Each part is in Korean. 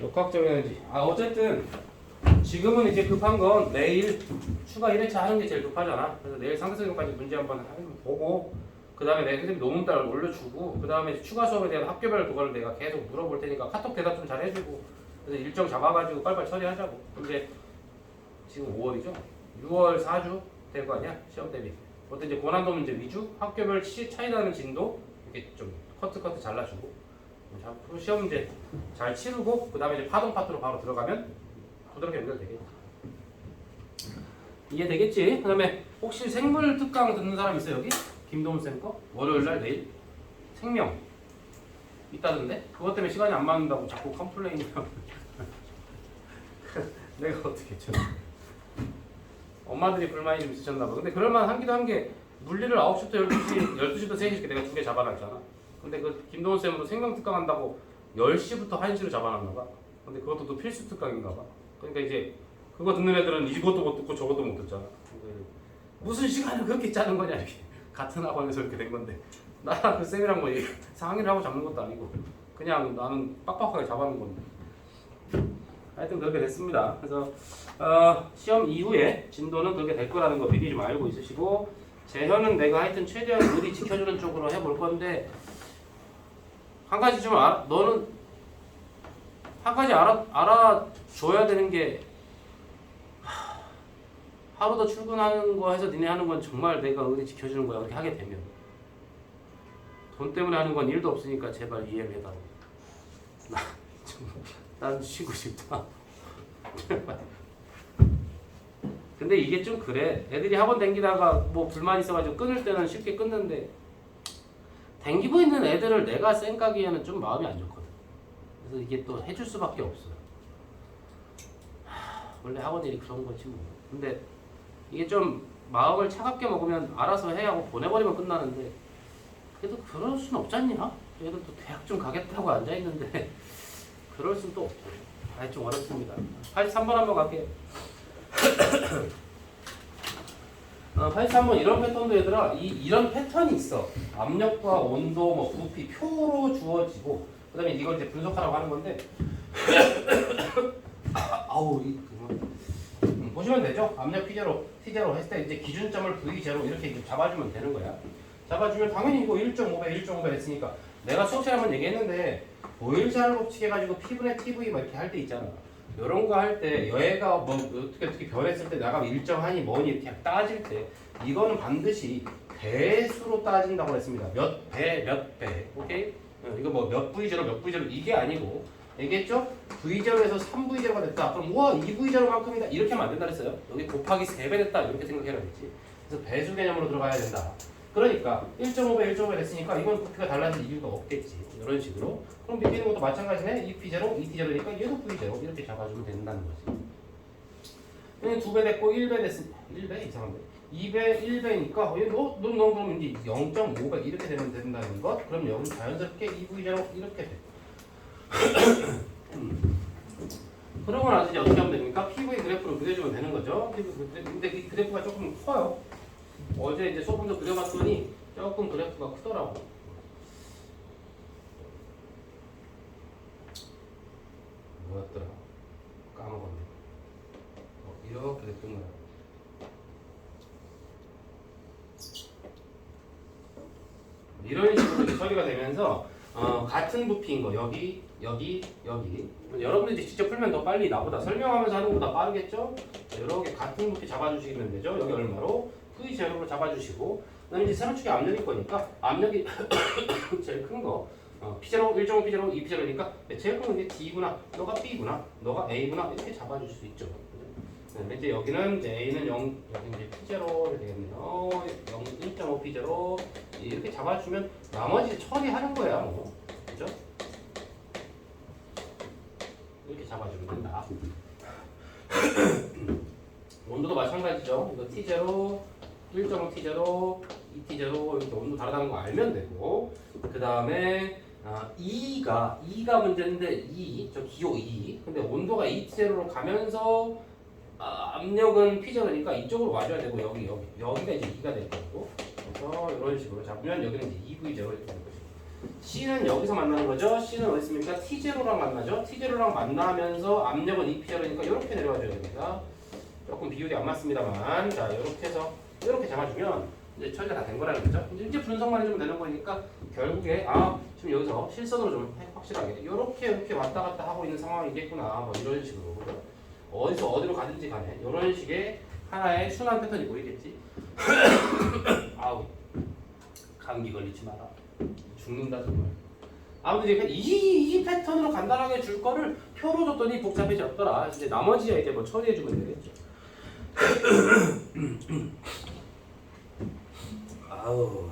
역학적 에너지. 어쨌든 지금은 이제 급한 건 내일 추가 1회차 하는 게 제일 급하잖아. 그래서 내일 상대성까지 문제 한번 보고 그 다음에 내 선생님 논문단을 올려주고 그 다음에 추가 수업에 대한 학교별 그거를 내가 계속 물어볼 테니까 카톡 대답 좀 잘 해주고 그래서 일정 잡아가지고 빨리빨리 처리하자고. 근데 지금 5월이죠? 6월 4주 될 거 아니야? 시험 대비. 어때 이제 고난도 문제 위주, 학교별 차이 나는 진도 이렇게 좀 커트 잘라주고 시험 문제 잘 치르고 그 다음에 이제 파동 파트로 바로 들어가면 부드럽게 연결되겠지. 이해되겠지? 그 다음에 혹시 생물 특강 듣는 사람 있어요 여기? 김동훈 쌤 거? 월요일날 내일? 생명 있다던데? 그것 때문에 시간이 안 맞는다고 자꾸 컴플레인이요. 내가 어떻게 했죠? 엄마들이 불만이 좀 있으셨나 봐. 근데 그럴만 한기도 한 게 물리를 9시부터 12시, 12시부터 3시 이렇게 내가 2개 잡아놨잖아. 근데 그 김동훈 쌤으로 생명 특강 한다고 10시부터 1시로 잡아놨나 봐. 근데 그것도 또 필수 특강인가 봐. 그러니까 이제 그거 듣는 애들은 이것도 못 듣고 저것도 못 듣잖아. 무슨 시간을 그렇게 짜는 거냐 이렇게. 같은 학원에서 이렇게 된 건데 나랑 그 쌤이랑 뭐 상의를 하고 잡는 것도 아니고 그냥 나는 빡빡하게 잡아놓은 건데 하여튼 그렇게 됐습니다. 그래서 시험 이후에 진도는 그렇게 될 거라는 거 미리 좀 알고 있으시고 재현은 내가 하여튼 최대한 의리 지켜주는 쪽으로 해볼 건데 한 가지 좀 너는 한 가지 알아줘야 되는 게 하루 더 출근하는 거 해서 니네 하는 건 정말 내가 의리 지켜주는 거야. 그렇게 하게 되면 돈 때문에 하는 건 일도 없으니까 제발 이해를 해달라고. 난 쉬고 싶다. 근데 이게 좀 그래. 애들이 학원 댕기다가 뭐 불만 있어가지고 끊을 때는 쉽게 끊는데 댕기고 있는 애들을 내가 쌩까기에는 좀 마음이 안 좋거든. 그래서 이게 또 해줄 수밖에 없어. 원래 학원 일이 그런 거지 뭐. 근데 이게 좀 마음을 차갑게 먹으면 알아서 해 하고 보내버리면 끝나는데 그래도 그럴 순 없잖냐? 얘도 또 대학 좀 가겠다고 앉아있는데 그럴 순 또 없고 좀 어렵습니다. 83번 한번 갈게요. 83번 이런 패턴도 얘들아 이런 패턴이 있어. 압력과 온도, 뭐 부피 표로 주어지고 그 다음에 이걸 이제 분석하라고 하는 건데 보시면 되죠? 압력 T0 했을 때 이제 기준점을 V0 이렇게 잡아주면 되는 거야. 잡아주면 당연히 이거 1.5배 했으니까 내가 수업 시간에 한번 얘기했는데 보일자를 법칙 해가지고 P분의 TV 막 이렇게 할 때 있잖아. 이런 거 할 때 얘가 뭐 어떻게 변했을 때 나가 일정하니 뭐니 이렇게 따질 때 이거는 반드시 배수로 따진다고 했습니다. 몇 배. 오케이? 이거 뭐 몇 V0 이게 아니고 얘기했죠? V0에서 3V0가 됐다. 그럼 우와 2V0만큼이다. 이렇게 하면 안 된다 그랬어요. 여기 곱하기 3배 됐다. 이렇게 생각해라 그랬지. 그래서 배수 개념으로 들어가야 된다. 그러니까 1.5배 됐으니까 이건 부피가 달라질 이유가 없겠지. 이런 식으로. 그럼 밑에 있는 것도 마찬가지네. 2P0, 2T0니까 얘도 V0 이렇게 잡아주면 된다는 거지. 여기 2배 됐고 1배 됐으니까 1배 이상한데 2배, 1배니까 넌 그럼 이제 0.5배 이렇게 되면 된다는 것. 그럼 여기 자연스럽게 2V0 이렇게 돼. 그러고 나서 이제 어떻게 하면 됩니까? PV 그래프로 그려주면 되는 거죠. 근데 이 그래프가 조금 커요. 어제 이제 수업에서 그려봤더니 조금 그래프가 크더라고. 뭐였더라? 까먹었네. 이렇게 됐던 거야. 이런 식으로 이제 처리가 되면서 같은 부피인 거 여기. 여러분들이 직접 풀면 더 빨리 나보다 설명하면서 하는 것보다 빠르겠죠? 이렇게 같은 부피 잡아주시면 되죠. 여기 얼마로? V0로 잡아주시고 그다음에 이제 세로축의 압력일 거니까 압력이 제일 큰 거 P0, 1.5 P0, 2 P0니까 제일 큰 게 D구나, 너가 B구나, 너가 A구나 이렇게 잡아줄 수 있죠. 그다음에 이제 여기는 이제 A는 0, 여기 이제 P0가 되겠네요. 1.5 P0 이렇게 잡아주면 나머지 처리하는 거야, 뭐. 그죠? 이렇게 잡아주면 된다. 온도도 마찬가지죠. 이거 T0, 1.5 T0, 2T0 이렇게 온도 다르다는 거 알면 되고 그 다음에 E가 문제인데 저 기호 2 근데 온도가 2T0로 가면서 압력은 P0니까 이쪽으로 와줘야 되고 여기가 이제 2가 될 거고 그래서 이런 식으로 잡으면 여기는 이제 2V0 이렇게 되는 거죠. C는 여기서 만나는 거죠. C는 어디 있습니까? T0랑 만나죠. T0랑 만나면서 압력은 EP0이니까 이렇게 내려와줘야 됩니다. 조금 비율이 안 맞습니다만, 자 이렇게 해서 이렇게 잡아주면 이제 처리가 다 된 거라는 거죠. 이제 분석만 해주면 되는 거니까 결국에 지금 여기서 실선으로 좀 확실하게 이렇게 왔다 갔다 하고 있는 상황이겠구나. 뭐 이런 식으로 어디서 어디로 가든지 간에 이런 식의 하나의 순환 패턴이 보이겠지. 아우 감기 걸리지 마라. 죽는다 정말. 아무튼 이제 이 패턴으로 간단하게 줄 거를 표로 줬더니 복잡해졌더라. 이제 나머지야 이제 뭐 처리해주면 되겠죠. 아우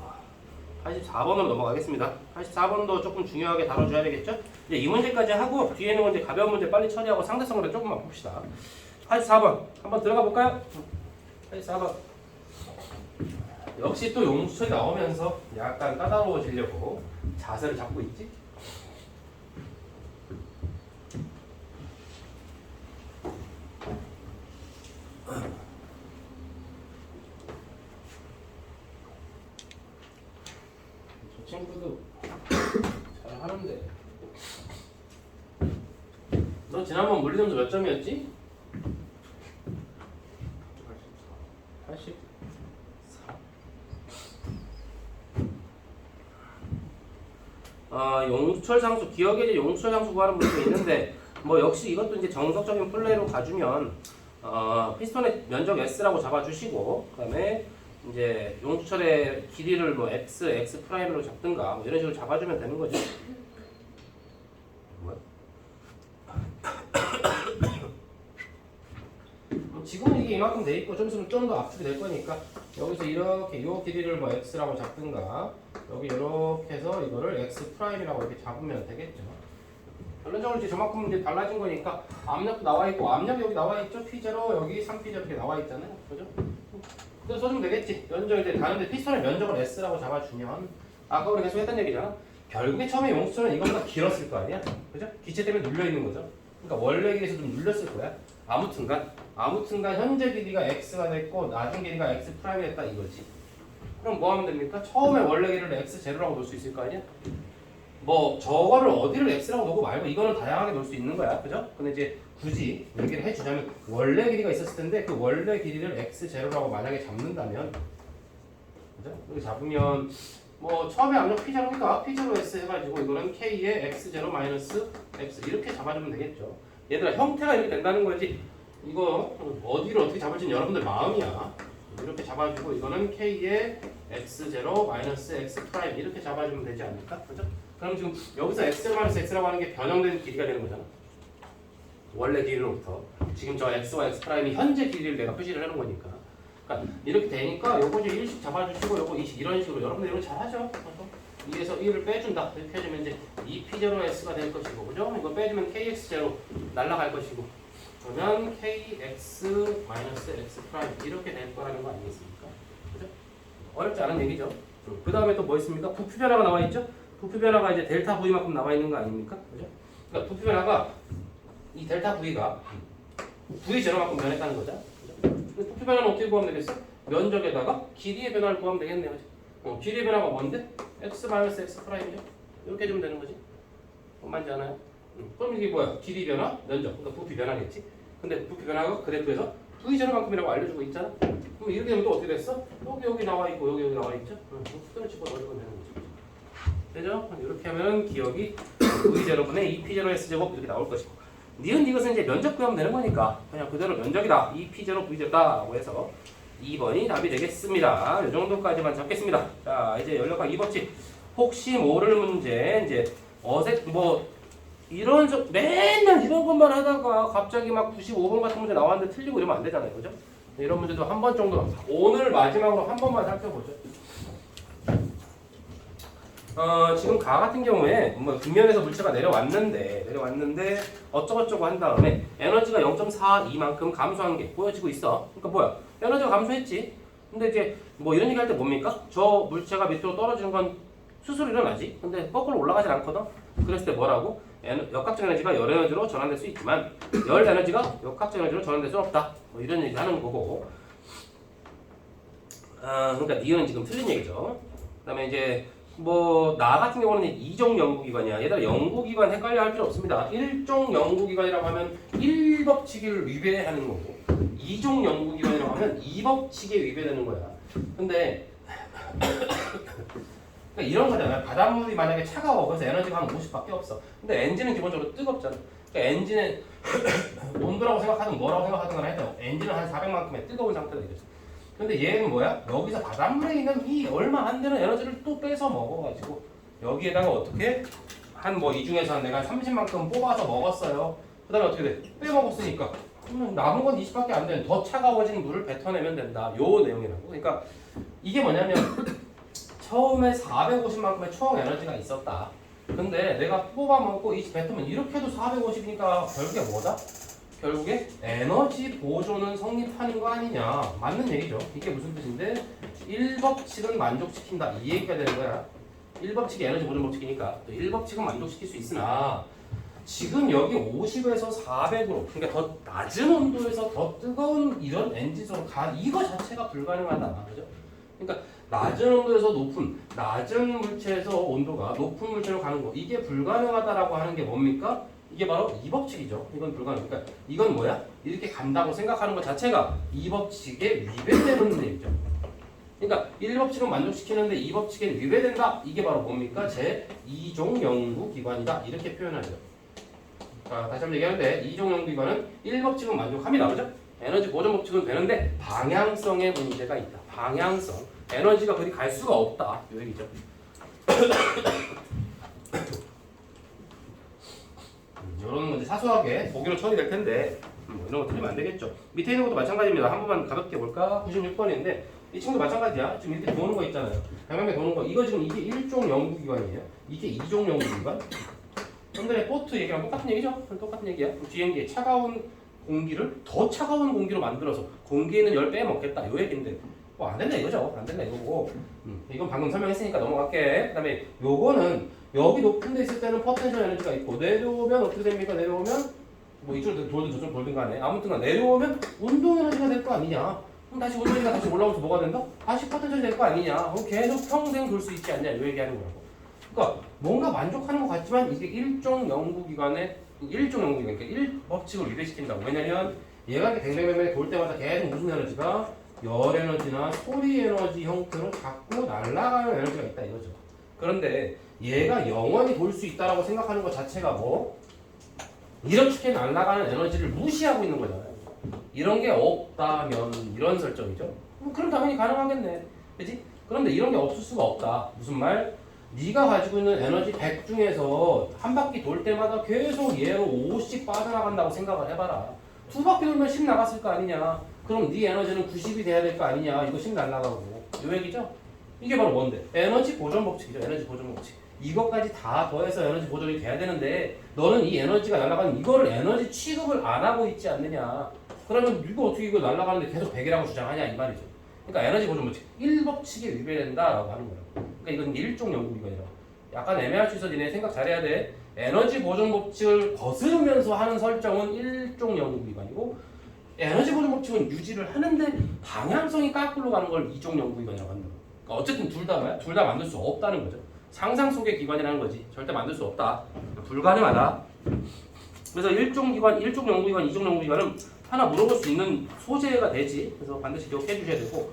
84번으로 넘어가겠습니다. 84번도 조금 중요하게 다뤄줘야 되겠죠? 이제 이 문제까지 하고 뒤에 있는 문제 가벼운 문제 빨리 처리하고 상대성을 조금만 봅시다. 84번 한번 들어가 볼까요? 84번 역시 또 용수철이 나오면서 약간 까다로워지려고 자세를 잡고 있지? 저 친구도 잘 하는데 너 지난번 물리점수 몇 점이었지? 84 용수철 상수, 기억에 이제 용수철 상수 구하는 문제가 있는데 뭐 역시 이것도 이제 정석적인 플레이로 가주면 피스톤의 면적 S라고 잡아주시고 그다음에 이제 용수철의 길이를 뭐 X 프라임으로 잡든가 뭐 이런 식으로 잡아주면 되는 거죠. 지금은 이게 이만큼 돼 있고 좀 있으면 좀 더 압축이 될 거니까 여기서 이렇게 요 길이를 뭐 X라고 잡든가 여기 이렇게 해서 이거를 X 프라임이라고 이렇게 잡으면 되겠죠. 결론적으로 이제 저만큼 이제 달라진 거니까 압력도 나와 있고 압력이 여기 나와 있죠. P0 여기 3P0 이렇게 나와 있잖아요. 그죠? 그래서 써주면 되겠지. 면적 이제 다른데 피스톤의 면적을 S라고 잡아주면 아까 우리 계속 했던 얘기잖아. 결국에 처음에 용수철은 이거보다 길었을 거 아니야. 그죠? 기체 때문에 눌려 있는 거죠. 그러니까 원래 길이에서 좀 눌렸을 거야. 아무튼간 현재 길이가 X가 됐고 나중 길이가 X 프라임이 됐다 이거지. 그럼 뭐 하면 됩니까? 처음에 원래 길이를 X0라고 놓을 수 있을 거 아니야? 뭐 저거를 어디를 X라고 놓고 말고 이거는 다양하게 놓을 수 있는 거야. 그죠? 근데 이제 굳이 얘기를 해주자면 원래 길이가 있었을 텐데 그 원래 길이를 X0라고 만약에 잡는다면 그죠? 이렇게 잡으면 뭐 처음에 압력 P0니까 P0S 해가지고 이거는 K의 X0 마이너스 X 이렇게 잡아주면 되겠죠. 얘들아 형태가 이렇게 된다는 거지 이거 어디를 어떻게 잡을지는 여러분들 마음이야. 이렇게 잡아주고 이거는 K의 X0 마이너스 X 프라임 이렇게 잡아주면 되지 않을까? 그죠? 그럼 지금 여기서 X0 마이너스 X라고 하는 게 변형된 길이가 되는 거잖아. 원래 길이로부터 지금 저 X와 X 프라임이 현재 길이를 내가 표시를 해놓은 거니까 그러니까 이렇게 되니까 요거 이제 1씩 잡아주시고 요거 20 이런 식으로 여러분들 이런 잘하죠? 그래서 2에서 1을 빼준다 이렇게 해주면 이제 2P0S가 될 것이고 그죠? 이거 빼주면 KX0 날라갈 것이고 그러면 KX 마이너스 X 프라임 이렇게 될 거라는 거 아니겠습니까? 그죠? 어렵지 않은 얘기죠. 그 다음에 또 뭐 있습니까? 부피 변화가 나와 있죠? 부피 변화가 이제 델타 V만큼 나와 있는 거 아닙니까? 그죠? 그러니까 부피 변화가 이 델타 V가 V0만큼 변했다는 거죠. 부피 변화는 어떻게 구하면 되겠어? 면적에다가 길이의 변화를 구하면 되겠네요. 길이의 변화가 뭔데? X 마이너스 X 프라임이죠. 이렇게 해주면 되는 거지. 맞지 않아요? 그럼 이게 뭐야? 길이 변화, 면적. 그러니까 부피 변화겠지. 근데 부피 변화가 그래프에서 V0만큼이라고 알려주고 있잖아. 그럼 이렇게 되면 또 어떻게 됐어? 여기 나와 있고 여기 나와 있죠. 수를 집어넣어주면 되는 거죠. 되죠? 이렇게 하면 기억이 V0분의 2P0S 제곱 이렇게 나올 것이고 니은 이것은 이제 면적 구하면 되는 거니까 그냥 그대로 면적이다 2P0 V0다 라고 해서 2번이 답이 되겠습니다. 이 정도까지만 잡겠습니다. 자 이제 연력학 2법칙 혹시 모를 문제 이제 뭐 이런 맨날 이런 것만 하다가 갑자기 막 95번 같은 문제 나왔는데 틀리고 이러면 안 되잖아요. 그죠? 이런 문제도 한 번 정도 오늘 마지막으로 한 번만 살펴보죠. 지금 가 같은 경우에 뭐 뒷면에서 물체가 내려왔는데 어쩌고저쩌고 한 다음에 에너지가 0.42만큼 감소한 게 보여지고 있어. 그러니까 뭐야? 에너지가 감소했지. 근데 이제 뭐 이런 얘기 할 때 뭡니까? 저 물체가 밑으로 떨어지는 건 스스로 일어나지. 근데 거꾸로 올라가진 않거든. 그랬을 때 뭐라고? 역학적 에너지가 열 에너지로 전환될 수 있지만 열 에너지가 역학적 에너지로 전환될 수 없다. 뭐 이런 얘기 하는 거고. 그러니까 니은은 지금 틀린 얘기죠. 그다음에 이제 뭐 나 같은 경우는 이종 연구기관이야. 얘들아 연구기관 헷갈려 할 필요 없습니다. 1종 연구기관이라고 하면 1법칙을 위배하는 거고 2종 연구기관이라고 하면 2법칙에 위배되는 거야. 근데 그러니까 이런 거잖아요. 바닷물이 만약에 차가워. 그래서 에너지가 한 50밖에 없어. 근데 엔진은 기본적으로 뜨겁잖아. 그러니까 엔진의 온도라고 생각하든 뭐라고 생각하든 간에 하여튼 엔진은 한 400만큼의 뜨거운 상태가 되겠죠. 근데 얘는 뭐야? 여기서 바닷물에 있는 이 얼마 안 되는 에너지를 또 뺏어 먹어가지고 여기에다가 어떻게 한 뭐 이 중에서 내가 30만큼 뽑아서 먹었어요. 그 다음에 어떻게 돼? 빼먹었으니까 남은 건 20밖에 안 되는 더 차가워진 물을 뱉어내면 된다. 요 내용이라고. 그러니까 이게 뭐냐면 처음에 450만큼의 총 에너지가 있었다. 근데 내가 뽑아먹고 이 뱉으면 이렇게 해도 450이니까 결국에 뭐다? 결국에 에너지 보존은 성립하는 거 아니냐. 맞는 얘기죠. 이게 무슨 뜻인데 1법칙은 만족시킨다. 이 얘기가 되는 거야. 1법칙이 에너지 보존 법칙이니까 또 1법칙은 만족시킬 수 있으나 지금 여기 50에서 400으로 그러니까 더 낮은 온도에서 더 뜨거운 이런 엔진으로 가 이거 자체가 불가능하다. 그죠? 그러니까 낮은 온도에서 낮은 물체에서 온도가 높은 물체로 가는 거 이게 불가능하다라고 하는 게 뭡니까? 이게 바로 이 법칙이죠. 이건 불가능. 그러니까 이건 뭐야? 이렇게 간다고 생각하는 것 자체가 이 법칙에 위배되는 얘기죠. 그러니까 1법칙은 만족시키는데 2법칙에 위배된다. 이게 바로 뭡니까? 제 2종 연구기관이다. 이렇게 표현하죠. 자, 다시 한번 얘기하는데 2종 연구기관은 1법칙은 만족합니다. 그죠? 에너지 보존 법칙은 되는데 방향성에 문제가 있다. 방향성. 에너지가 그리 갈 수가 없다. 이 얘기죠. 이런 문제 사소하게 보기로 처리될 텐데 뭐 이런 거 틀리면 안 되겠죠. 밑에 있는 것도 마찬가지입니다. 한 번만 가볍게 볼까? 96번인데 이 친구도 마찬가지야. 지금 이렇게 도는 거 있잖아요. 방향에 도는 거. 이거 지금 이게 1종 연구기관이에요. 이게 2종 연구기관. 좀 전에 보트 얘기랑 똑같은 얘기죠? 똑같은 얘기야. 비행기에 차가운 공기를 더 차가운 공기로 만들어서 공기에는 열 빼먹겠다. 요 얘기인데 뭐 안 된다 이거죠. 안 된다 이거고. 이건 방금 설명했으니까 넘어갈게. 그 다음에 요거는 여기 높은 데 있을 때는 포텐셜 에너지가 있고 내려오면 어떻게 됩니까? 내려오면 뭐 이쪽으로 돌든 저쪽으로 돌든 간에 아무튼 내려오면 운동 에너지가 될 거 아니냐. 그럼 다시 운동 에너지가 다시 올라오면서 뭐가 된다? 다시 포텐셜이 될 거 아니냐. 그럼 계속 평생 돌 수 있지 않냐. 이 얘기하는 거라고. 그러니까 뭔가 만족하는 것 같지만 이게 일종 연구기관의 그러니까 1법칙을 위배시킨다고. 왜냐면 얘가 이렇게 뱅뱅뱅뱅 돌 때마다 계속 무슨 에너지가 열 에너지나 소리 에너지 형태로 자꾸 날아가는 에너지가 있다 이거죠. 그런데 얘가 영원히 돌 수 있다라고 생각하는 것 자체가 뭐 이렇게 날아가는 에너지를 무시하고 있는 거잖아요. 이런 게 없다면 이런 설정이죠. 그럼 당연히 가능하겠네. 그렇지? 그런데 이런 게 없을 수가 없다. 무슨 말? 네가 가지고 있는 에너지 100 중에서 한 바퀴 돌 때마다 계속 얘로 5씩 빠져나간다고 생각을 해봐라. 두 바퀴 돌면 10 나갔을 거 아니냐. 그럼 네 에너지는 90이 돼야 될 거 아니냐. 이거 10 날라가고. 이 얘기죠? 이게 바로 뭔데? 에너지 보존 법칙이죠. 에너지 보존 법칙. 이것까지 다 더해서 에너지 보존이 돼야 되는데 너는 이 에너지가 날아가는 이거를 에너지 취급을 안 하고 있지 않느냐. 그러면 이거 어떻게 이거 날아가는데 계속 100이라고 주장하냐 이 말이죠. 그러니까 에너지 보존 법칙 1법칙에 위배된다라고 하는 거라고. 그러니까 이건 일종 연구기관이라고. 약간 애매할 수 있어. 니네 생각 잘해야 돼. 에너지 보존 법칙을 거스르면서 하는 설정은 일종 연구기관이고 에너지 보존 법칙은 유지를 하는데 방향성이 까꾸로 가는 걸 이종 연구기관이라고 한다. 그러니까 어쨌든 둘 다 뭐야? 둘 다 만들 수 없다는 거죠. 상상 속의 기관이라는 거지. 절대 만들 수 없다. 불가능하다. 그래서 일종 기관, 일종 연구기관, 이종 연구기관은 하나 물어볼 수 있는 소재가 되지. 그래서 반드시 기억해 주셔야 되고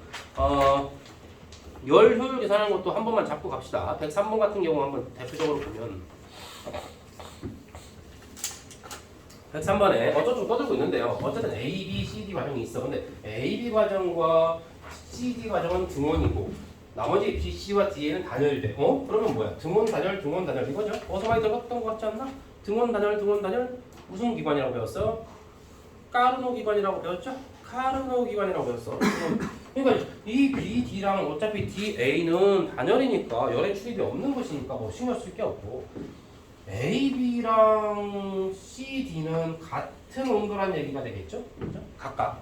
열 효율 계산하는 것도 한 번만 잡고 갑시다. 103번 같은 경우 한번 대표적으로 보면 103번에 어쩌고 떠들고 있는데요. 어쨌든 A, B, C, D 과정이 있어. 근데 A, B 과정과 C, D 과정은 등원이고 나머지 B, C와 D에는 단열이 돼. 그러면 뭐야? 등원, 단열, 등원, 단열 이거죠? 어서 많이 들어봤던 것 같지 않나? 등원, 단열, 등원, 단열 무슨 기관이라고 배웠어? 까르노 기관이라고 배웠죠? 카르노 기관이라고 배웠어. 그러니까 이 B, D랑 어차피 D, A는 단열이니까 열의 출입이 없는 것이니까 뭐 신경 쓸 게 없고 A, B랑 C, D는 같은 온도란 얘기가 되겠죠? 그렇죠? 각각.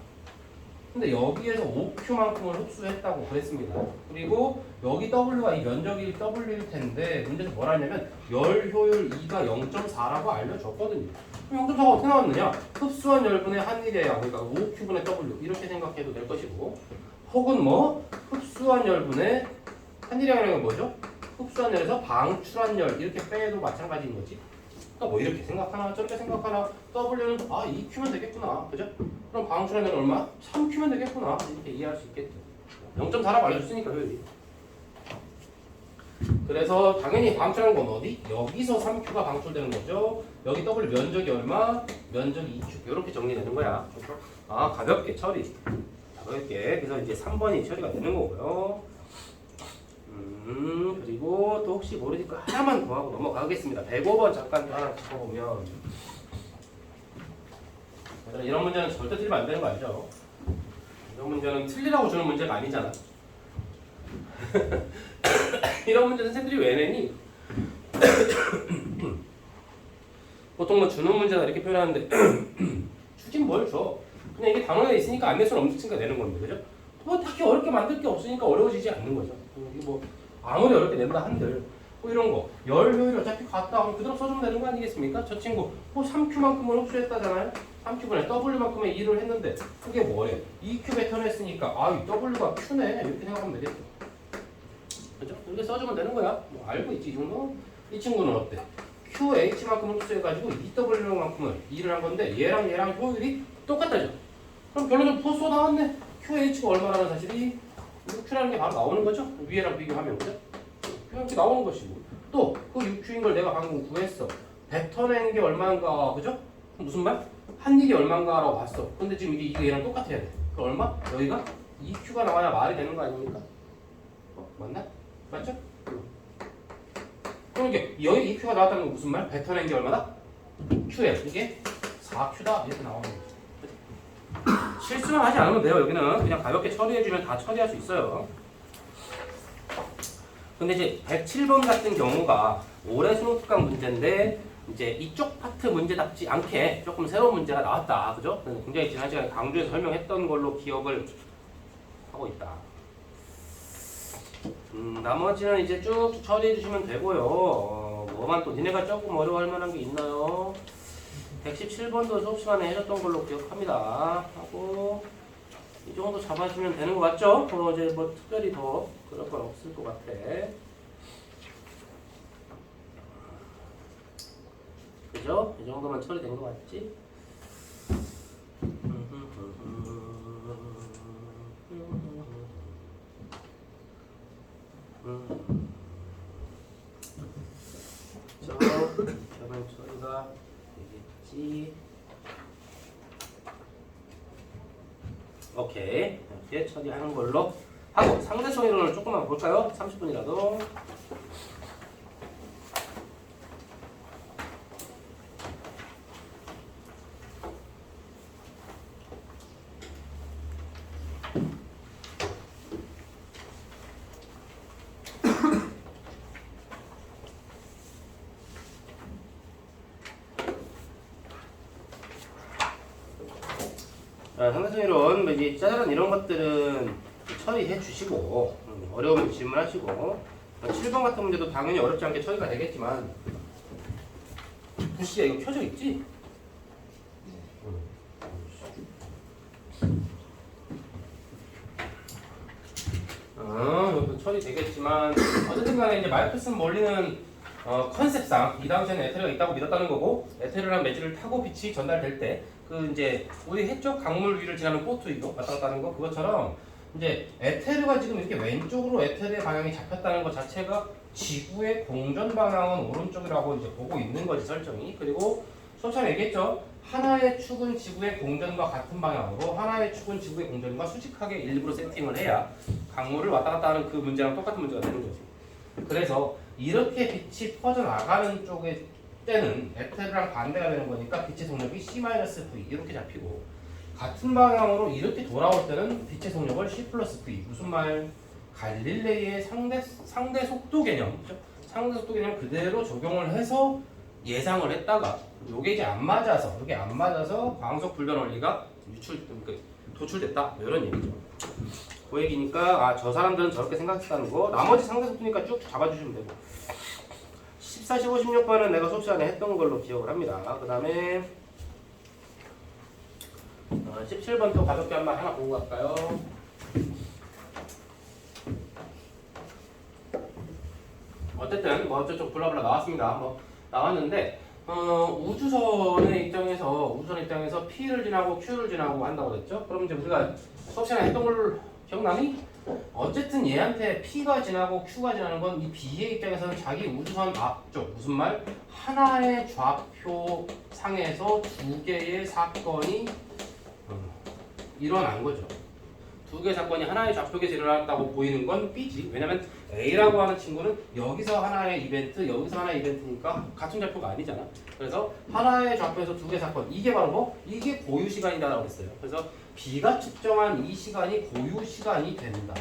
근데 여기에서 5Q만큼을 흡수했다고 그랬습니다. 그리고 여기 W가 이 면적이 W일 텐데 문제에서 뭐라 했냐면 열 효율 E가 0.4라고 알려줬거든요. 그럼 0.4가 어떻게 나왔느냐? 흡수한 열분의 한일이에요. 그러니까 5Q분의 W 이렇게 생각해도 될 것이고 혹은 뭐 흡수한 열분의 한일이라는 건 뭐죠? 흡수한 열에서 방출한 열 이렇게 빼도 마찬가지인 거지. 그러니까 뭐 이렇게 생각하나 저렇게 생각하나 W는 아 2Q면 되겠구나. 그죠? 그럼 방출한 열은 얼마? 3Q면 되겠구나. 이렇게 이해할 수 있겠죠. 0.4라고 알려줬으니까 효율이. 그래서 당연히 방출하는 건 어디? 여기서 3Q가 방출되는 거죠. 여기 W 면적이 얼마? 면적이 2Q. 이렇게 정리되는 거야. 아 가볍게 처리. 가볍게. 그래서 이제 3번이 처리가 되는 거고요. 그리고 또 혹시 모르니까 하나만 더 하고 넘어가겠습니다. 105번 잠깐 하나 짚어보면 이런 문제는 절대 틀리면 안 되는 거 알죠? 이런 문제는 틀리라고 주는 문제가 아니잖아. 이런 문제 선생님들이 왜 내니? 보통 뭐 주는 문제다 이렇게 표현하는데 주긴 뭘 줘? 그냥 이게 단원에 있으니까 안 낼 수는 없으니까 내는 건데, 그죠? 뭐 딱히 어렵게 만들 게 없으니까 어려워지지 않는 거죠. 이게 뭐 아무리 어렵게 낸다 한들 뭐 이런 거 열 효율이 어차피 같다 하면 그대로 써주면 되는 거 아니겠습니까? 저 친구 뭐 3Q만큼을 흡수했다잖아요. 3Q분의 W만큼의 일을 했는데 그게 뭐래? 2Q 뱉어냈으니까 아 이 W가 Q네 이렇게 생각하면 되겠죠. 그죠? 이렇게 써주면 되는 거야. 뭐 알고 있지 이 정도? 이 친구는 어때? QH만큼 흡수해가지고 EW만큼을 일을 한 건데 얘랑 효율이 똑같다죠. 그럼 결론은 포소 나왔네. QH가 얼마라는 사실이 Q라는 게 바로 나오는 거죠. 위에랑 비교하면 그죠? 이렇게 나오는 것이고 또 그 6Q인 걸 내가 방금 구했어. 뱉어낸 게 얼마인가 그죠? 무슨 말? 한 일이 얼마인가라고 봤어. 근데 지금 이게 얘랑 똑같아야 돼. 그 얼마? 여기가 2Q가 나와야 말이 되는 거 아닙니까? 맞나? 맞죠? 그러니까 여기 2Q가 나왔다는 건 무슨 말? 뱉어낸 게 얼마다? Q에 이게 4Q다 이렇게 나오는 거죠. 실수만 하지 않으면 돼요. 여기는 그냥 가볍게 처리해주면 다 처리할 수 있어요. 근데 이제 107번 같은 경우가 올해 수능 특강 문제인데 이제 이쪽 파트 문제답지 않게 조금 새로운 문제가 나왔다. 그죠? 굉장히 지난 시간에 강조해서 설명했던 걸로 기억을 하고 있다. 나머지는 이제 쭉 처리해 주시면 되고요. 뭐만 또 니네가 조금 어려워할 만한 게 있나요? 117번도 수업 시간에 해줬던 걸로 기억합니다. 하고 이 정도 잡아주면 되는 거 맞죠? 이제 뭐 특별히 더 그럴 건 없을 것 같아. 그죠? 이 정도만 처리된 거 맞지? 저번 처리가 되겠지. 오케이. 이렇게 처리하는 걸로 하고 상대성 이론을 조금만 볼까요? 30분이라도. 상대성 이론, 뭐 이제 짜잘한 이런 것들은 처리해 주시고 어려우면 질문하시고 7번 같은 문제도 당연히 어렵지 않게 처리가 되겠지만 부시야 이거 켜져 있지? 이것도 처리되겠지만 어쨌든 간에 이제 마이크슨 멀리는 컨셉상 이 당시에는 에테르가 있다고 믿었다는 거고 에테르랑 매질을 타고 빛이 전달될 때 그 이제 우리 해쪽 강물 위를 지나는 보트 이거 왔다 갔다 하는 거 그것처럼 이제 에테르가 지금 이렇게 왼쪽으로 에테르의 방향이 잡혔다는 것 자체가 지구의 공전 방향은 오른쪽이라고 이제 보고 있는 거지 설정이. 그리고 수업처럼 얘기했죠. 하나의 축은 지구의 공전과 같은 방향으로 하나의 축은 지구의 공전과 수직하게 일부러 세팅을 해야 강물을 왔다 갔다 하는 그 문제랑 똑같은 문제가 되는 거지. 그래서 이렇게 빛이 퍼져나가는 쪽의 때는 에테르랑 반대가 되는 거니까 빛의 속력이 C-V 이렇게 잡히고 같은 방향으로 이렇게 돌아올 때는 빛의 속력을 C+V 무슨 말? 갈릴레이의 상대 속도 개념 그렇죠? 상대 속도 개념 그대로 적용을 해서 예상을 했다가 요게 이제 안 맞아서 이게 안 맞아서 광속 불변 원리가 도출됐다 이런 얘기죠. 그 얘기니까 저 사람들은 저렇게 생각했다는 거. 나머지 상대 속도니까 쭉 잡아주시면 되고 14, 15, 16번은 내가 수업 시간에 했던 걸로 기억을 합니다. 그 다음에 17번 또 가볍게 한번 하나 보고 갈까요? 어쨌든 뭐 어쩌고 블라블라 나왔습니다. 뭐 나왔는데 우주선의 입장에서 P를 지나고 Q를 지나고 한다고 그랬죠? 그럼 이제 우리가 수업 시간에 했던 걸 기억나니? 어쨌든 얘한테 P가 지나고 Q가 지나는 건 이 B의 입장에서는 자기 우주선 앞쪽 무슨 말? 하나의 좌표 상에서 두 개의 사건이 일어난 거죠. 두 개의 사건이 하나의 좌표에서 일어났다고 보이는 건 B지. 왜냐면 A라고 하는 친구는 여기서 하나의 이벤트, 여기서 하나의 이벤트니까 같은 좌표가 아니잖아. 그래서 하나의 좌표에서 두 개의 사건. 이게 바로 뭐? 이게 고유 시간이다라고 했어요. 그래서 B가 측정한 이 시간이 고유 시간이 된다.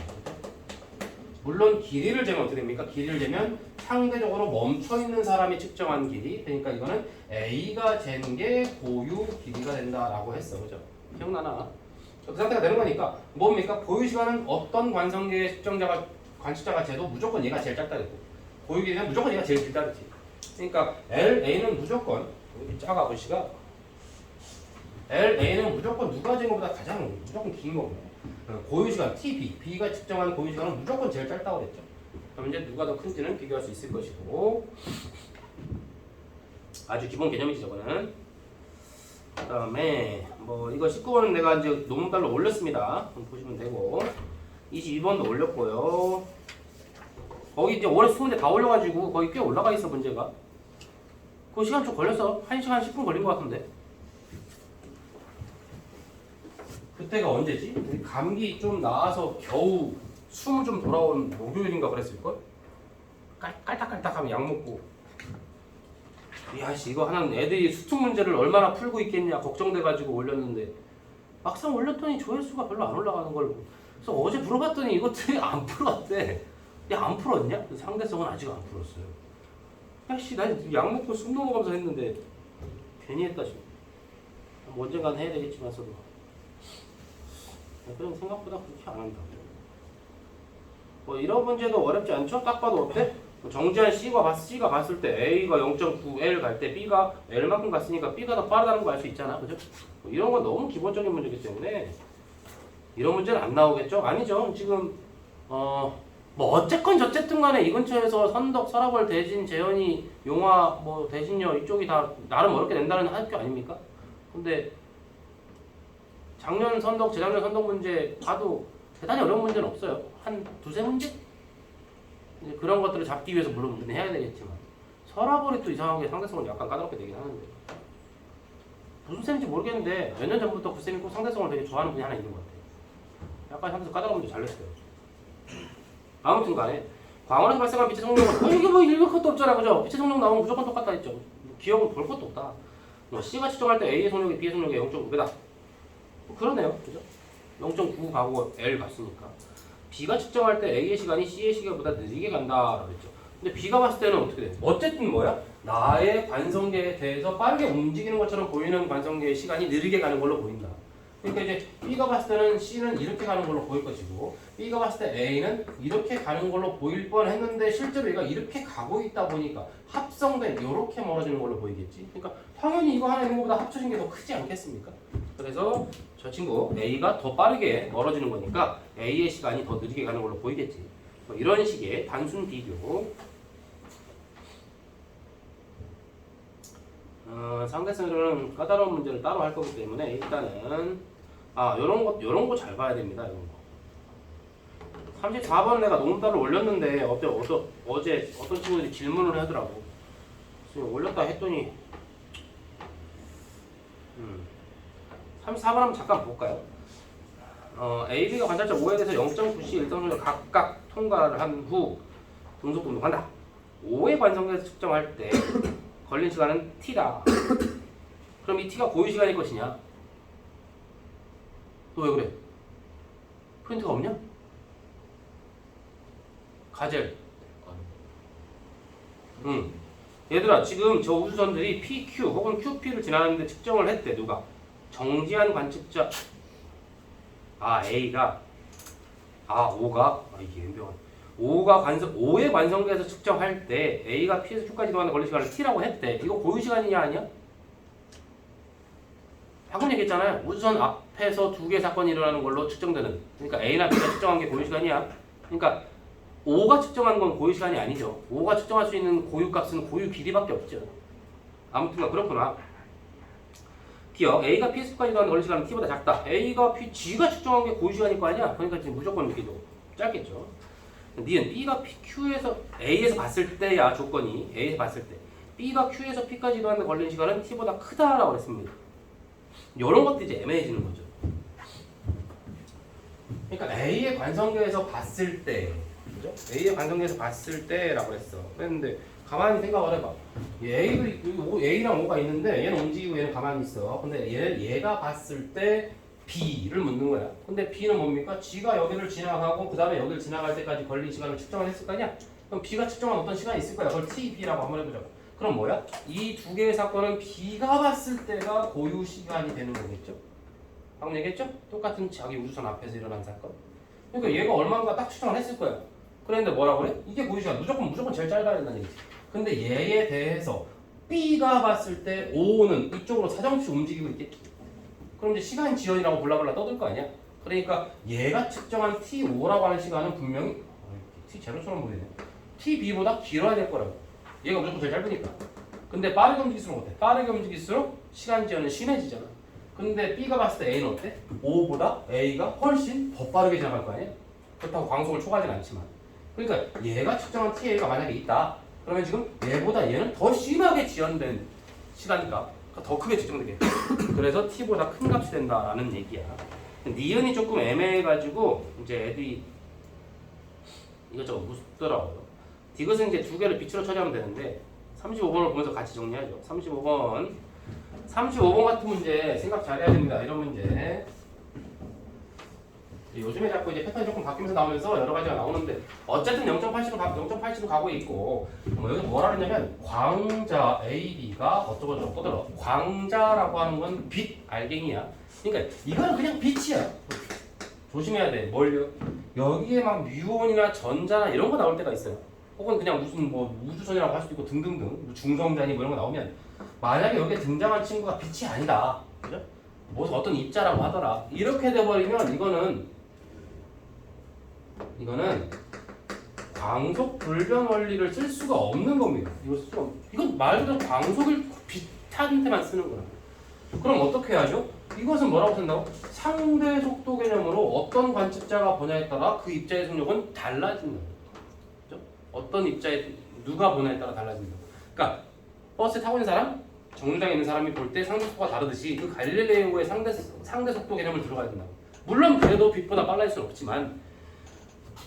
물론 길이를 재면 어떻게 됩니까? 길이를 재면 상대적으로 멈춰있는 사람이 측정한 길이. 그러니까 이거는 A가 재는 게 고유 길이가 된다라고 했어. 그죠? 기억나나? 그 상태가 되는 거니까 뭡니까? 고유 시간은 어떤 관성계의 관측자가 재도 무조건 얘가 제일 짧다 그랬고 고유 길이는 무조건 얘가 제일 길다 그랬지. 그러니까 LA는 무조건 여기 작아 글씨가 LA는 무조건 누가 잰 것보다 가장 무조건 긴 겁니다. 고유 시간 TB, B가 측정한 고유 시간은 무조건 제일 짧다고 그랬죠. 그럼 이제 누가 더 큰지는 비교할 수 있을 것이고 아주 기본 개념이지 저거는. 그 다음에 뭐 이거 19번은 내가 이제 논문달로 올렸습니다. 보시면 되고 22번도 올렸고요. 거기 이제 올해 20문제 다 올려가지고 거기 꽤 올라가 있어 문제가. 그 시간 좀 걸렸어. 1시간 10분 걸린 것 같은데. 그때가 언제지? 감기 좀 나아서 겨우 숨 좀 돌아온 목요일인가 그랬을걸? 깔딱깔딱하면 약 먹고 야씨 이거 하는 애들이 수특 문제를 얼마나 풀고 있겠냐 걱정돼가지고 올렸는데 막상 올렸더니 조회수가 별로 안 올라가는 걸 그래서 어제 물어봤더니 이것들이 안 풀었대. 야 안 풀었냐? 상대성은 아직 안 풀었어요. 야씨 난 약 먹고 숨 넘어가면서 했는데 괜히 했다 지금. 뭐 언젠간 해야 되겠지만서도 그럼 생각보다 그렇게 안 한다. 뭐 이런 문제도 어렵지 않죠? 딱 봐도 어때? 정지한 C가 봤을 때 A가 0.9L 갈 때 B가 L만큼 갔으니까 B가 더 빠르다는 거 알 수 있잖아. 그죠? 뭐 이런 건 너무 기본적인 문제이기 때문에 이런 문제는 안 나오겠죠? 아니죠. 지금 뭐 어쨌건 저쨌든 간에 이 근처에서 선덕, 서라벌, 대진, 재현이, 용화, 뭐 대신여 이쪽이 다 나름 어렵게 낸다는 학교 아닙니까? 근데 작년 선덕, 재작년 선덕 문제 봐도 대단히 어려운 문제는 없어요. 한 두세 문제? 그런 것들을 잡기 위해서 물론 문제는 해야 되겠지만 서라벌이 또 이상하게 상대성을 약간 까다롭게 되긴 하는데 무슨 셈인지 모르겠는데 몇 년 전부터 그 쌤이 꼭 상대성을 되게 좋아하는 분이 하나 있는 것 같아요. 약간 상대성 까다로운 문제 잘 냈어요. 아무튼 간에 광원에서 발생한 빛의 성능은 이게 뭐 읽을 것도 없잖아. 그죠? 빛의 성능 나오면 무조건 똑같다 했죠. 기억은 볼 것도 없다. C가 측정할 때 A의 성능이 B의 성능이 0.5배다. 그러네요. 그죠? 0.9 가고 L 갔으니까. B가 측정할 때 A의 시간이 C의 시간보다 느리게 간다라고 했죠. 근데 B가 봤을 때는 어떻게 돼? 어쨌든 뭐야? 나의 관성계에 대해서 빠르게 움직이는 것처럼 보이는 관성계의 시간이 느리게 가는 걸로 보인다. 그러니까 이제 B가 봤을 때는 C는 이렇게 가는 걸로 보일 것이고 B가 봤을 때 A는 이렇게 가는 걸로 보일 뻔했는데 실제로 얘가 이렇게 가고 있다 보니까 합성된 이렇게 멀어지는 걸로 보이겠지. 그러니까 당연히 이거 하나 있는 것보다 합쳐진 게 더 크지 않겠습니까? 그래서 저 친구 A가 더 빠르게 멀어지는 거니까 A의 시간이 더 느리게 가는 걸로 보이겠지. 뭐 이런 식의 단순 비교. 상대성으로는 까다로운 문제를 따로 할 거기 때문에 일단은 요런 거 잘 봐야 됩니다. 이런 거. 34번 내가 논문따로 올렸는데 어제 어떤 친구들이 질문을 하더라고. 그래서 올렸다 했더니 34번 한번 잠깐 볼까요? A, B가 관찰자 5에 대해서 0.9C 일정선을 각각 통과를 한 후 등속 등록한다. 5의 관성계에서 측정할 때 걸린 시간은 T다. 그럼 이 T가 고유 시간일 것이냐? 너 왜 그래? 포인트가 없냐? 가젤. 얘들아 지금 저 우주선들이 PQ 혹은 QP를 지나는데 측정을 했대. 누가? 정지한 관측자 A가 5가 이게 연병한 5의 관성계에서 측정할 때 A가 P에서 Q까지 이동하는 걸린 시간을 T라고 했대. 이거 고유 시간이냐 아니야? 방금 얘기했잖아요. 우주선 앞에서 두 개의 사건이 일어나는 걸로 측정되는. 그러니까 A나 B가 측정한 게 고유 시간이야. 그러니까 O가 측정한 건 고유 시간이 아니죠. O가 측정할 수 있는 고유 값은 고유 길이밖에 없죠. 아무튼 그렇구나. 기억 A가 P에서까지 가는 걸린 시간은 T보다 작다. A가 P, G가 측정한 게 고유 시간일 거 아니야? 그러니까 지금 무조건 이렇게 짧겠죠. 니은 B가 P, Q에서 A에서 봤을 때야 조건이 A에서 봤을 때 B가 Q에서 P까지 가는 걸린 시간은 T보다 크다라고 그랬습니다. 이런 것도 이제 애매해지는 거죠. 그러니까 A의 관성계에서 봤을 때, 그죠? A의 관성계에서 봤을 때라고 했어. 그랬는데 가만히 생각을 해봐. A랑 O가 있는데 얘는 움직이고 얘는 가만히 있어. 근데 얘가 봤을 때 B를 묻는 거야. 근데 B는 뭡니까? G가 여기를 지나가고 그 다음에 여기를 지나갈 때까지 걸린 시간을 측정을 했을 거 아니야? 그럼 B가 측정한 어떤 시간이 있을 거야. 그걸 T, B라고 한번 해보자. 그럼 뭐야? 이 두 개의 사건은 B가 봤을 때가 고유 시간이 되는 거겠죠? 방금 얘기했죠? 똑같은 자기 우주선 앞에서 일어난 사건. 그러니까 얘가 얼마인가 딱 측정을 했을 거야. 그런데 뭐라고 그래? 이게 고유 시간. 무조건 제일 짧아야 된다는 얘기지. 근데 얘에 대해서 B가 봤을 때 O는 이쪽으로 사정없이 움직이고 있겠지. 그럼 이제 시간 지연이라고 블라블라 떠들 거 아니야? 그러니까 얘가 측정한 T5라고 하는 시간은 분명히 T0처럼 보이네. TB보다 길어야 될 거라고. 얘가 무조건 제일 짧으니까. 근데 빠르게 움직일수록 어때? 빠르게 움직일수록 시간 지연은 심해지잖아. 근데 B가 봤을 때 A는 어때? O보다 A가 훨씬 더 빠르게 지나갈 거 아니야? 그렇다고 광속을 초과하진 않지만. 그러니까 얘가 측정한 TA가 만약에 있다. 그러면 지금 얘보다 얘는 더 심하게 지연된 시간이니까 더 크게 측정되게. 그래서 T보다 큰 값이 된다라는 얘기야. 니은이 조금 애매해가지고 이제 애들이 이것저것 무섭더라고요. 이것은 이제 두 개를 빛으로 처리하면 되는데 35번을 보면서 같이 정리하죠. 35번 같은 문제 생각 잘해야 됩니다. 이런 문제 요즘에 자꾸 이제 패턴이 조금 바뀌면서 나오면서 여러 가지가 나오는데 어쨌든 0.87로 가고 있고 여기 뭐라 그러냐면 광자 AB가 어쩌고저쩌고 떠들어. 광자라고 하는 건 빛 알갱이야. 그러니까 이거는 그냥 빛이야. 조심해야 돼. 뭘요? 여기에 막 뮤온이나 전자나 이런 거 나올 때가 있어요. 혹은 그냥 무슨 뭐 우주선이라고 할 수도 있고 등등등 중성자니 뭐 이런 거 나오면 만약에 여기에 등장한 친구가 빛이 아니다. 그죠? 뭐 어떤 입자라고 하더라. 이렇게 돼버리면 이거는 광속 불변 원리를 쓸 수가 없는 겁니다. 이건 말 그대로 광속을 빛한테만 쓰는 거야. 그럼 어떻게 해야죠? 이것은 뭐라고 쓴다고? 상대 속도 개념으로 어떤 관측자가 보냐에 따라 그 입자의 속력은 달라진다. 그죠? 어떤 입자에 누가 보냐에 따라 달라진다. 그러니까 버스에 타고 있는 사람, 정류장에 있는 사람이 볼 때 상대 속도가 다르듯이 그 갈릴레오의 상대 속도 개념을 들어가야 된다. 물론 그래도 빛보다 빨라질 수는 없지만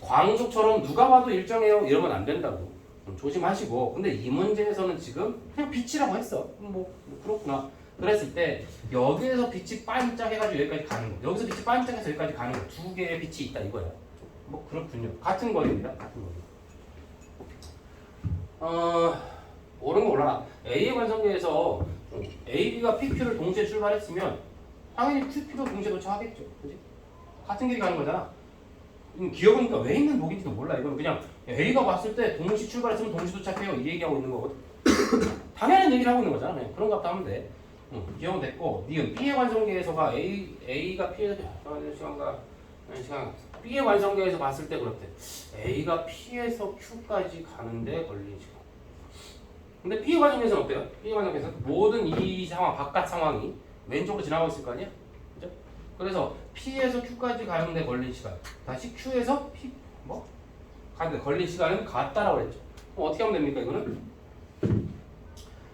광속처럼 누가 봐도 일정해요 이러면 안 된다고. 조심하시고. 근데 이 문제에서는 지금 그냥 빛이라고 했어. 뭐 그렇구나. 그랬을 때 여기에서 빛이 반짝해가지고 여기까지 가는 거. 여기서 빛이 반짝해서 여기까지 가는 거. 두 개의 빛이 있다 이거야. 뭐 그렇군요. 같은 거리입니다. 같은 거리. 옳은 거 올라라. A의 관성계에서 AB가 PQ를 동시에 출발했으면 당연히 QP도 동시에 도착하겠죠. 그지? 같은 길이 가는 거잖아. 기억은 그러니까 왜 있는 목인지도 몰라. 이건 그냥 A가 봤을 때 동시 출발했으면 동시 도착해요. 이 얘기하고 있는 거거든. 당연한 얘기를 하고 있는 거잖아. 그냥 그런 값도 하면 돼. 기억은 됐고, 니은 B의 관성계에서가 A가 P에서 시간 B의 관성계에서 봤을 때 그렇대. A가 P에서 Q까지 가는데 걸린 시간. 근데 P의 관성계에서는 어때요? P의 관성계에서 모든 이 상황, 바깥 상황이 왼쪽으로 지나가고 있을 거 아니야? 그죠? 그래서 P에서 Q까지 가는데 걸린 시간. 다시 Q에서 P 가는데 걸린 시간은 같다라고 했죠. 그럼 어떻게 하면 됩니까 이거는?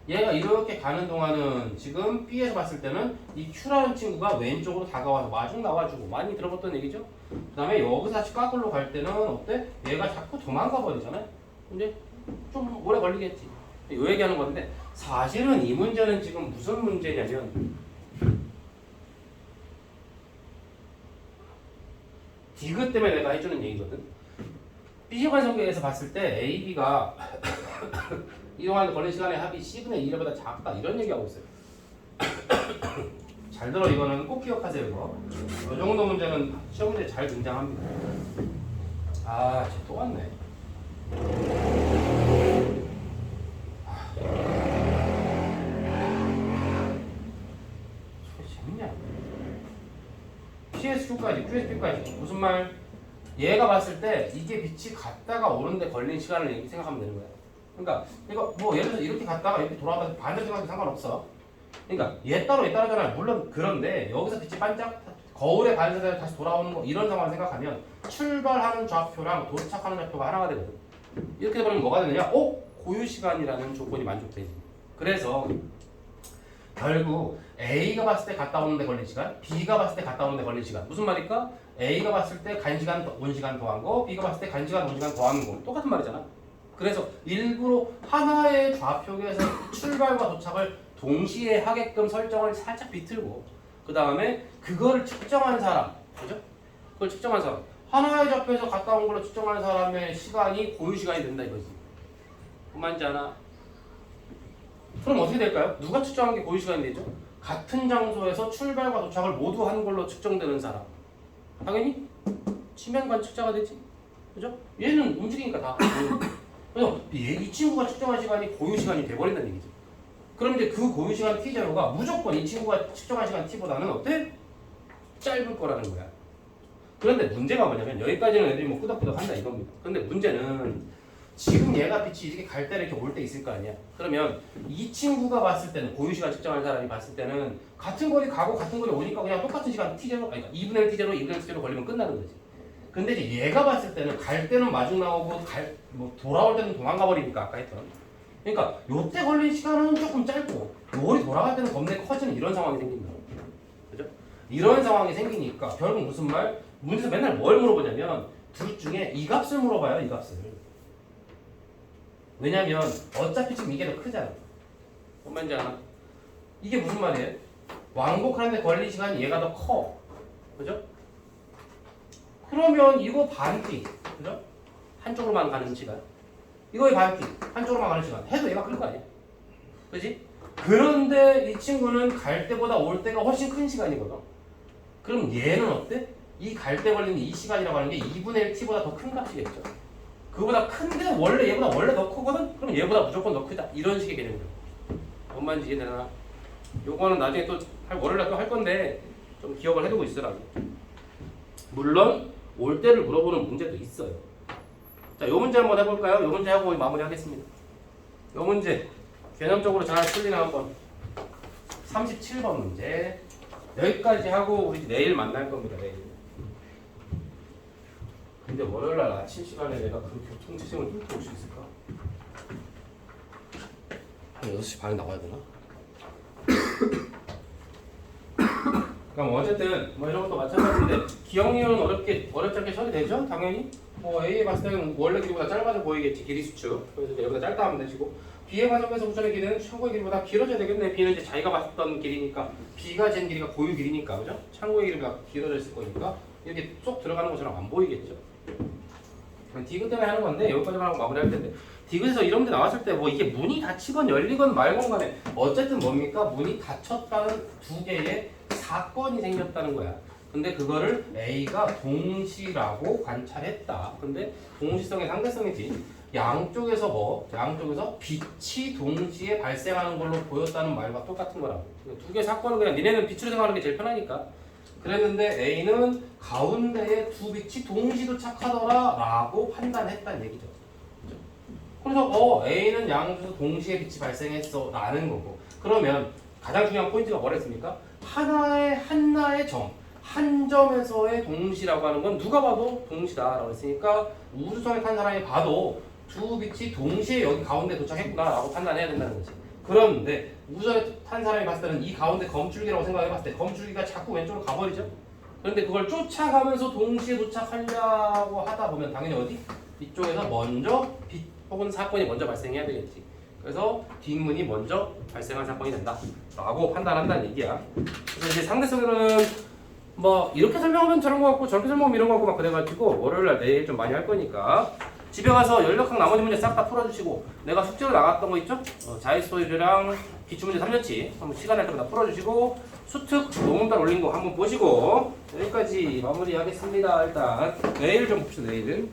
얘가 이렇게 가는 동안은 지금 B에서 봤을 때는 이 Q라는 친구가 왼쪽으로 다가와서 마중 나와주고 많이 들어봤던 얘기죠? 그 다음에 여기서 다시 까꿀로 갈 때는 어때? 얘가 자꾸 도망가 버리잖아요? 이제 좀 오래 걸리겠지. 이 얘기하는 건데 사실은 이 문제는 지금 무슨 문제냐면 디귿 때문에 내가 해주는 얘기거든. B의 관성계에서 봤을 때 AB가 이동하는 걸린 시간의 합이 C분의 2보다 작다 이런 얘기하고 있어요. 잘 들어. 이거는 꼭 기억하세요. 이거. 이 정도 문제는 시험 문제에 잘 등장합니다. 아, 쟤 또 왔네. 재밌냐? PSQ까지, QSP까지 무슨 말? 얘가 봤을 때 이게 빛이 갔다가 오는데 걸린 시간을 이렇게 생각하면 되는 거야. 그러니까 이거 뭐 예를 들어서 이렇게 갔다가 이렇게 돌아가서 반대로 가도 상관없어. 그러니까 얘 따로 따르잖아요. 물론 그런데 여기서 빛이 반짝 거울에 반사돼서 다시 돌아오는 거 이런 상황을 생각하면 출발하는 좌표랑 도착하는 좌표가 하나가 되거든. 이렇게 되버리면 뭐가 되느냐? 고유 시간이라는 조건이 만족되지. 그래서 결국 A가 봤을 때 갔다 오는데 걸린 시간, B가 봤을 때 갔다 오는데 걸린 시간. 무슨 말일까? A가 봤을 때 간 시간, 온 시간 더한 거, B가 봤을 때 간 시간, 온 시간 더하는 거. 똑같은 말이잖아. 그래서 일부러 하나의 좌표에서 출발과 도착을 동시에 하게끔 설정을 살짝 비틀고 그 다음에 그거를 측정한 사람, 그죠? 그걸 측정한 사람. 하나의 좌표에서 갔다 온 걸로 측정한 사람의 시간이 고유 시간이 된다 이거지. 그만이지 않아? 그럼 어떻게 될까요? 누가 측정한 게 고유 시간이 되죠? 같은 장소에서 출발과 도착을 모두 한 걸로 측정되는 사람. 당연히 지면 관측자가 되지. 그죠? 얘는 움직이니까 다. 그래서 이 친구가 측정한 시간이 고유 시간이 돼버린다는 얘기죠. 그럼 이제 그 고유 시간 t0가 무조건 이 친구가 측정한 시간 t보다는 어때? 짧을 거라는 거야. 그런데 문제가 뭐냐면 여기까지는 애들이 뭐 끄덕끄덕 한다 이겁니다. 그런데 문제는 지금 얘가 빛이 이렇게 갈 때 이렇게 올 때 있을 거 아니야. 그러면 이 친구가 봤을 때는 고유 시간 측정한 사람이 봤을 때는 같은 거리 가고 같은 거리 오니까 그냥 똑같은 시간 t0, 그러니까 2분의 1 t0, 2분의 1 t0 걸리면 끝나는 거지. 근데 이제 얘가 봤을 때는 갈 때는 마중 나오고 돌아올 때는 도망가 버리니까 아까 했던. 그러니까 요때 걸린 시간은 조금 짧고 요리 돌아갈 때는 겁내 커지는 이런 상황이 생긴다. 그죠? 이런 상황이 생기니까 결국 무슨 말? 문제에서 맨날 뭘 물어보냐면 둘 중에 이 값을 물어봐요. 이 값을. 왜냐면 어차피 지금 이게 더 크잖아. 뭔 말인지 알아? 이게 무슨 말이에요? 왕복하는데 걸린 시간이 얘가 더 커. 그죠? 그러면 이거 반띠. 그죠? 한쪽으로만 가는 시간. 이거의 반띠. 한쪽으로만 가는 시간. 해도 얘가 클 거 아니야? 그지? 그런데 이 친구는 갈 때보다 올 때가 훨씬 큰 시간이거든. 그럼 얘는 어때? 이 갈 때 걸리는 이 시간이라고 하는 게 2분의 1 t보다 더 큰 값이겠죠. 그거보다 큰데 원래 얘보다 원래 더 크거든? 그럼 얘보다 무조건 더 크다. 이런 식의 개념이죠. 뭔 말인지 이해되나? 요거는 나중에 또 월요일날 또 할 건데 좀 기억을 해두고 있으라고. 물론 올 때를 물어보는 문제도 있어요. 자, 요 문제 한번 해볼까요? 요 문제 하고 마무리하겠습니다. 요 문제 개념적으로 잘 풀리나 한번 37번 문제 여기까지 하고 우리 내일 만날 겁니다. 내일. 근데 월요일날 아침 시간에 내가 그 교통체증을 뚫고 올 수 있을까? 한 6시 반에 나와야 되나? 그럼 어쨌든 뭐 이런 것도 마찬가지인데 기억력은 어렵지 않게 처리되죠? 당연히 뭐 A에 봤을 때는 원래 길이보다 짧아져 보이겠지. 길이 수축. 그래서 얘보다 짧다 하면 되시고 B의 과정에서 우선의 길이는 참고의 길이보다 길어져야 되겠네. B는 이제 자기가 봤던 길이니까 B가 잰 길이가 고유 길이니까 그죠? 참고의 길이가 길어져 있을 거니까 이렇게 쏙 들어가는 것처럼 안 보이겠죠. 디귿 때문에 하는 건데 여기까지만 하고 마무리할 텐데 디귿에서 이런 데 나왔을 때 뭐 이게 문이 닫히건 열리건 말건 간에 어쨌든 뭡니까? 문이 닫혔다는 두 개의 사건이 생겼다는 거야. 근데 그거를 A가 동시라고 관찰했다. 근데 동시성의 상대성이지. 양쪽에서 양쪽에서 빛이 동시에 발생하는 걸로 보였다는 말과 똑같은 거라고. 두 개의 사건은 그냥 니네는 빛으로 생각하는 게 제일 편하니까. 그랬는데 A는 가운데에 두 빛이 동시 도착하더라 라고 판단했다는 얘기죠. 그래서 A는 양쪽에서 동시에 빛이 발생했어 라는 거고. 그러면 가장 중요한 포인트가 뭐랬습니까? 하나의 점, 한 점에서의 동시라고 하는 건 누가 봐도 동시다라고 했으니까 우주선에 탄 사람이 봐도 두 빛이 동시에 여기 가운데 도착했구나 라고 판단해야 된다는 거지. 그런데 우주선에 탄 사람이 봤을 때는 이 가운데 검줄기라고 생각해봤을 때 검줄기가 자꾸 왼쪽으로 가버리죠. 그런데 그걸 쫓아가면서 동시에 도착하려고 하다 보면 당연히 어디? 이쪽에서 먼저 빛 혹은 사건이 먼저 발생해야 되겠지. 그래서 뒷문이 먼저 발생한 사건이 된다 라고 판단한다는 얘기야. 그래서 이제 상대성으로는 뭐 이렇게 설명하면 저런 거 같고 저렇게 설명하면 이런 거 같고 막 그래가지고 월요일날 내일 좀 많이 할 거니까 집에 가서 연력학 나머지 문제 싹 다 풀어주시고 내가 숙제로 나갔던 거 있죠? 자유수율이랑 기출문제 3년치 한번 시간 날 때마다 풀어주시고 수특 녹음단 올린 거 한번 보시고 여기까지 마무리하겠습니다. 일단 내일 좀 봅시다. 내일